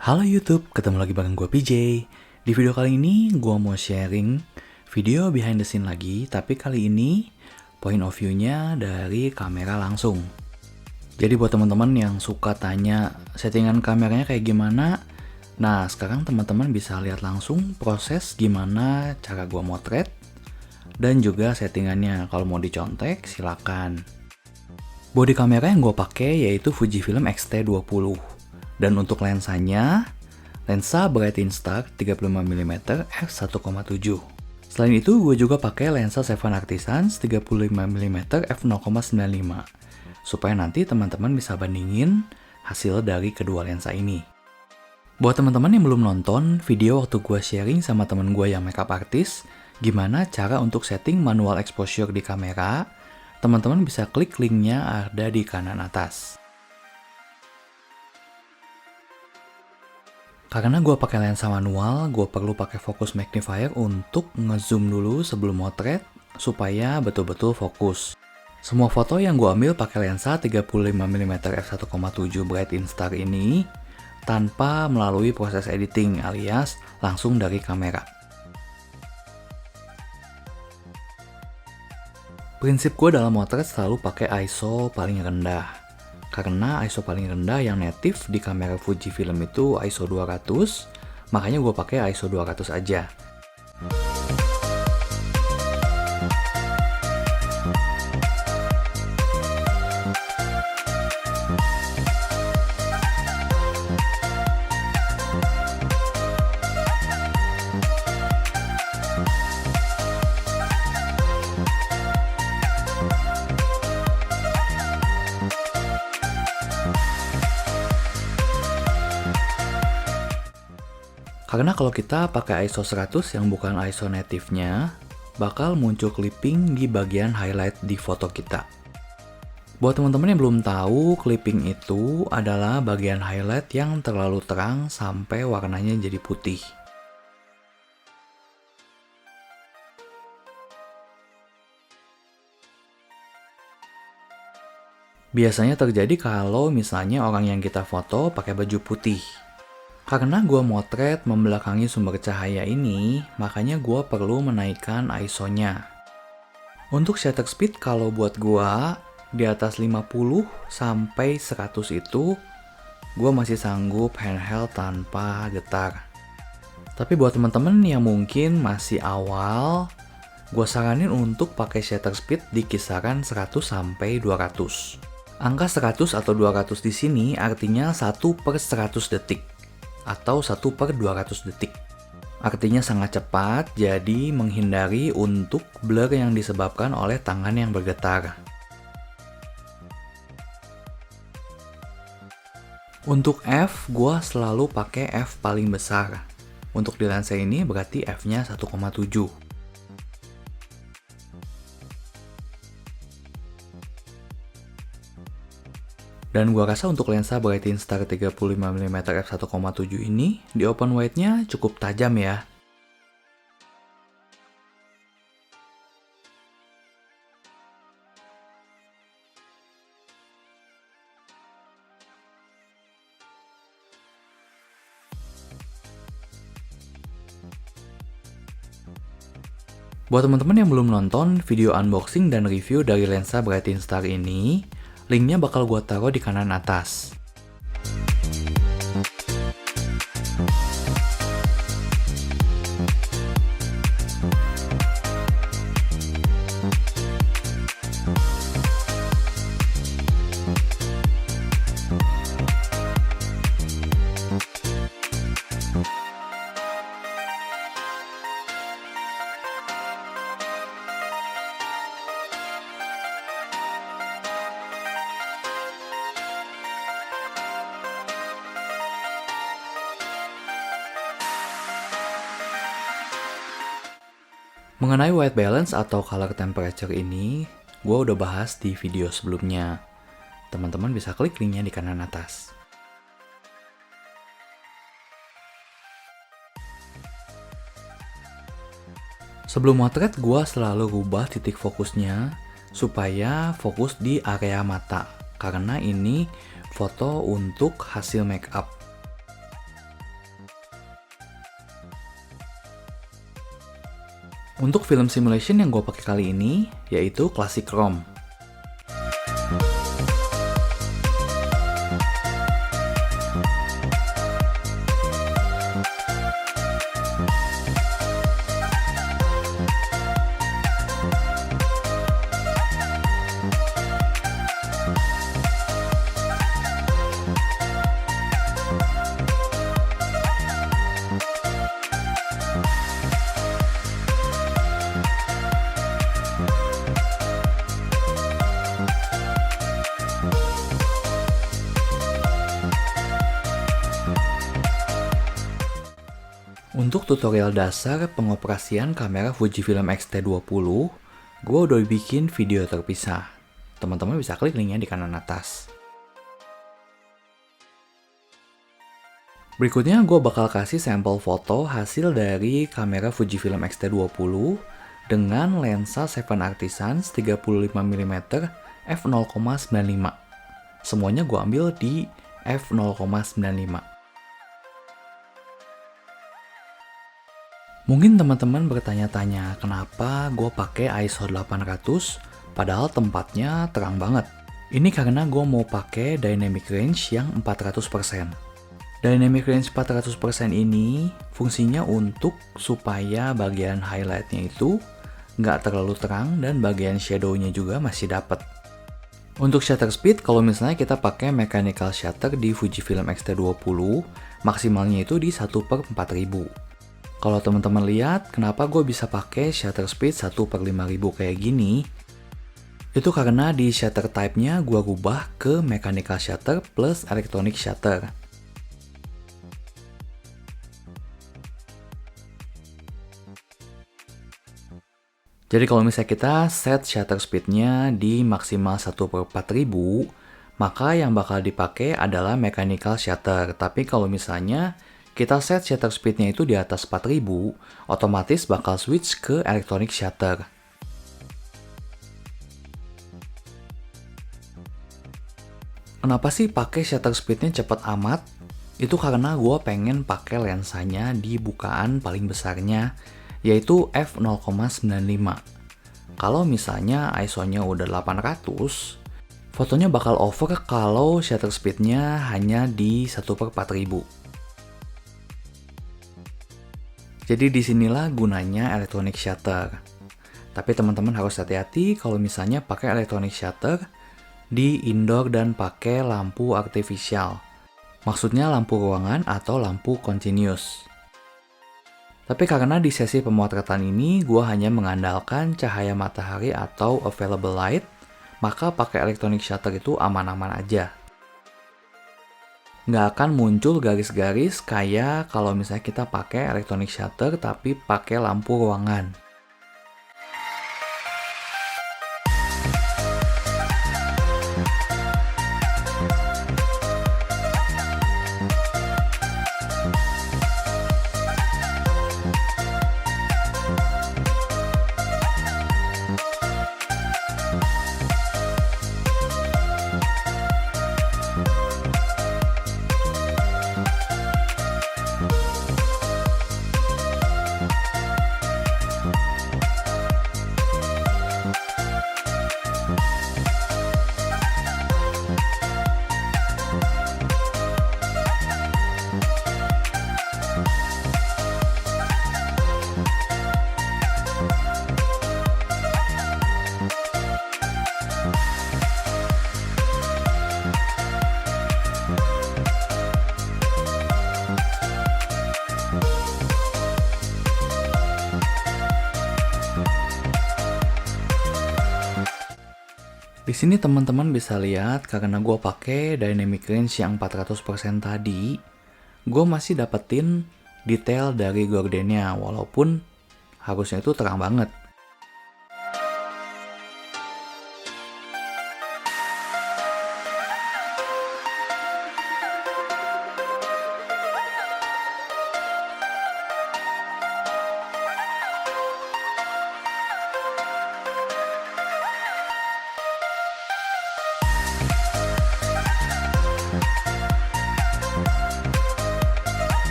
Halo YouTube, ketemu lagi bareng gue PJ. Di video kali ini gue mau sharing video behind the scene lagi, tapi kali ini point of view-nya dari kamera langsung. Jadi buat teman-teman yang suka tanya settingan kameranya kayak gimana, nah sekarang teman-teman bisa lihat langsung proses gimana cara gue motret dan juga settingannya. Kalau mau dicontek silakan. Body kamera yang gue pakai yaitu Fujifilm X-T20. Dan untuk lensanya, lensa Bright Instax 35mm f1.7. Selain itu, gue juga pakai lensa Sevan Artisans 35mm f0.95 supaya nanti teman-teman bisa bandingin hasil dari kedua lensa ini. Buat teman-teman yang belum nonton video waktu gue sharing sama temen gue yang makeup artist, gimana cara untuk setting manual exposure di kamera, teman-teman bisa klik linknya ada di kanan atas. Karena gue pakai lensa manual, gue perlu pakai focus magnifier untuk ngezoom dulu sebelum motret supaya betul-betul fokus. Semua foto yang gue ambil pakai lensa 35mm f1.7 Bright Instax ini tanpa melalui proses editing alias langsung dari kamera. Prinsip gue dalam motret selalu pakai ISO paling rendah. Karena ISO paling rendah yang native di kamera Fujifilm itu ISO 200, makanya gue pakai ISO 200 aja. Karena kalau kita pakai ISO 100 yang bukan ISO native-nya, bakal muncul clipping di bagian highlight di foto kita. Buat teman-teman yang belum tahu, clipping itu adalah bagian highlight yang terlalu terang sampai warnanya jadi putih. Biasanya terjadi kalau misalnya orang yang kita foto pakai baju putih. Karena gue motret membelakangi sumber cahaya ini, makanya gue perlu menaikkan ISO-nya. Untuk shutter speed kalau buat gue di atas 50 sampai 100 itu, gue masih sanggup handheld tanpa getar. Tapi buat teman-teman yang mungkin masih awal, gue saranin untuk pakai shutter speed di kisaran 100 sampai 200. Angka 100 atau 200 di sini artinya 1/100 detik. Atau 1/200 detik. Artinya sangat cepat, jadi menghindari untuk blur yang disebabkan oleh tangan yang bergetar. Untuk f, gua selalu pakai f paling besar. Untuk di lensa ini berarti f-nya 1,7. Dan gua rasa untuk lensa Bright Instax 35mm f1.7 ini, di open wide-nya cukup tajam ya. Buat teman-teman yang belum nonton video unboxing dan review dari lensa Bright Instax ini, linknya bakal gue taruh di kanan atas. Mengenai white balance atau color temperature ini, gue udah bahas di video sebelumnya. Teman-teman bisa klik linknya di kanan atas. Sebelum motret, gue selalu rubah titik fokusnya supaya fokus di area mata. Karena ini foto untuk hasil make up. Untuk film simulation yang gue pakai kali ini yaitu Classic ROM. Untuk tutorial dasar pengoperasian kamera Fujifilm X-T20, gue udah bikin video terpisah. Teman-teman bisa klik linknya di kanan atas. Berikutnya gue bakal kasih sampel foto hasil dari kamera Fujifilm X-T20 dengan lensa 7 Artisans 35mm f0,95. Semuanya gue ambil di f0,95. Mungkin teman-teman bertanya-tanya kenapa gue pakai ISO 800 padahal tempatnya terang banget. Ini karena gue mau pakai dynamic range yang 400%. Dynamic range 400% ini fungsinya untuk supaya bagian highlightnya itu nggak terlalu terang dan bagian shadownya juga masih dapet. Untuk shutter speed, kalau misalnya kita pakai mechanical shutter di Fujifilm X-T20, maksimalnya itu di 1/4000. Kalau teman-teman lihat, kenapa gue bisa pakai shutter speed 1/5000 kayak gini? Itu karena di shutter type-nya gue rubah ke mechanical shutter plus electronic shutter. Jadi kalau misalnya kita set shutter speed-nya di maksimal 1/4000, maka yang bakal dipakai adalah mechanical shutter. Tapi kalau misalnya kita set shutter speed-nya itu di atas 4000, otomatis bakal switch ke electronic shutter. Kenapa sih pakai shutter speed-nya cepet amat? Itu karena gue pengen pakai lensanya di bukaan paling besarnya, yaitu f0,95. Kalau misalnya ISO-nya udah 800, fotonya bakal over kalau shutter speed-nya hanya di 1/4000. Jadi disinilah gunanya electronic shutter. Tapi teman-teman harus hati-hati kalau misalnya pakai electronic shutter di indoor dan pakai lampu artificial. Maksudnya lampu ruangan atau lampu continuous. Tapi karena di sesi pemotretan ini gue hanya mengandalkan cahaya matahari atau available light, maka pakai electronic shutter itu aman-aman aja. Nggak akan muncul garis-garis kayak kalau misalnya kita pakai electronic shutter tapi pakai lampu ruangan. Di sini teman-teman bisa lihat karena gue pakai dynamic range yang 400% tadi, gue masih dapetin detail dari gordennya walaupun harusnya itu terang banget.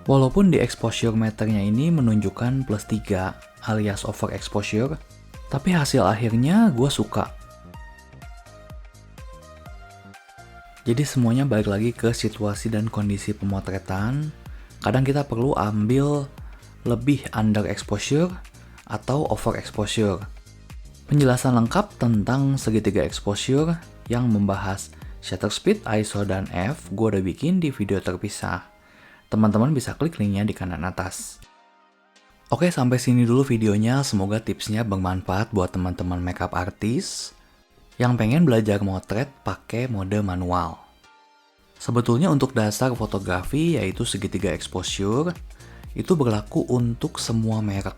Walaupun di exposure meternya ini menunjukkan plus 3 alias overexposure, tapi hasil akhirnya gue suka. Jadi semuanya balik lagi ke situasi dan kondisi pemotretan. Kadang kita perlu ambil lebih underexposure atau overexposure. Penjelasan lengkap tentang segitiga exposure yang membahas shutter speed, ISO, dan f gue udah bikin di video terpisah. Teman-teman bisa klik linknya di kanan atas. Oke, sampai sini dulu videonya. Semoga tipsnya bermanfaat buat teman-teman makeup artist yang pengen belajar motret pakai mode manual. Sebetulnya untuk dasar fotografi yaitu segitiga exposure itu berlaku untuk semua merek.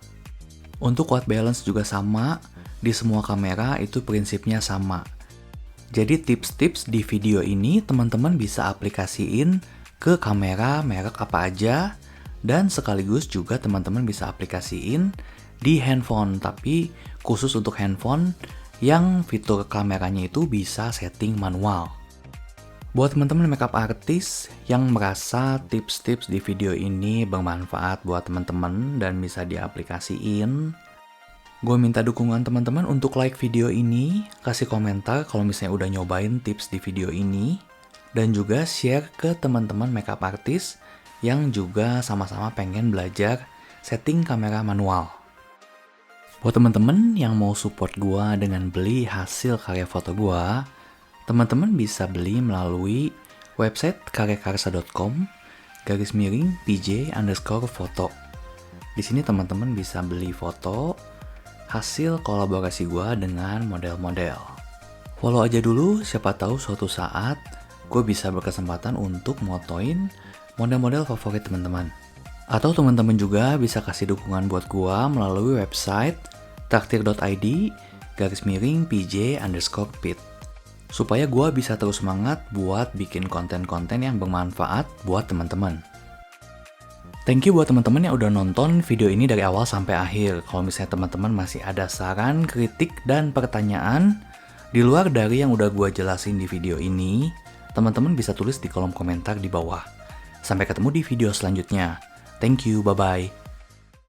Untuk white balance juga sama, di semua kamera itu prinsipnya sama. Jadi tips-tips di video ini teman-teman bisa aplikasiin ke kamera merek apa aja, dan sekaligus juga teman-teman bisa aplikasiin di handphone, tapi khusus untuk handphone yang fitur kameranya itu bisa setting manual. Buat teman-teman makeup artist yang merasa tips-tips di video ini bermanfaat buat teman-teman dan bisa diaplikasiin, gue minta dukungan teman-teman untuk like video ini, kasih komentar kalau misalnya udah nyobain tips di video ini, dan juga share ke teman-teman makeup artist yang juga sama-sama pengen belajar setting kamera manual. Buat teman-teman yang mau support gue dengan beli hasil karya foto gue, teman-teman bisa beli melalui website karyakarsa.com/pj_foto. Di sini teman-teman bisa beli foto hasil kolaborasi gue dengan model-model. Follow aja dulu, siapa tahu suatu saat gue bisa berkesempatan untuk motoin model-model favorit teman-teman. Atau teman-teman juga bisa kasih dukungan buat gue melalui website traktir.id/pj_pit supaya gue bisa terus semangat buat bikin konten-konten yang bermanfaat buat teman-teman. Thank you buat teman-teman yang udah nonton video ini dari awal sampai akhir. Kalau misalnya teman-teman masih ada saran, kritik, dan pertanyaan di luar dari yang udah gue jelasin di video ini, teman-teman bisa tulis di kolom komentar di bawah. Sampai ketemu di video selanjutnya. Thank you, bye-bye.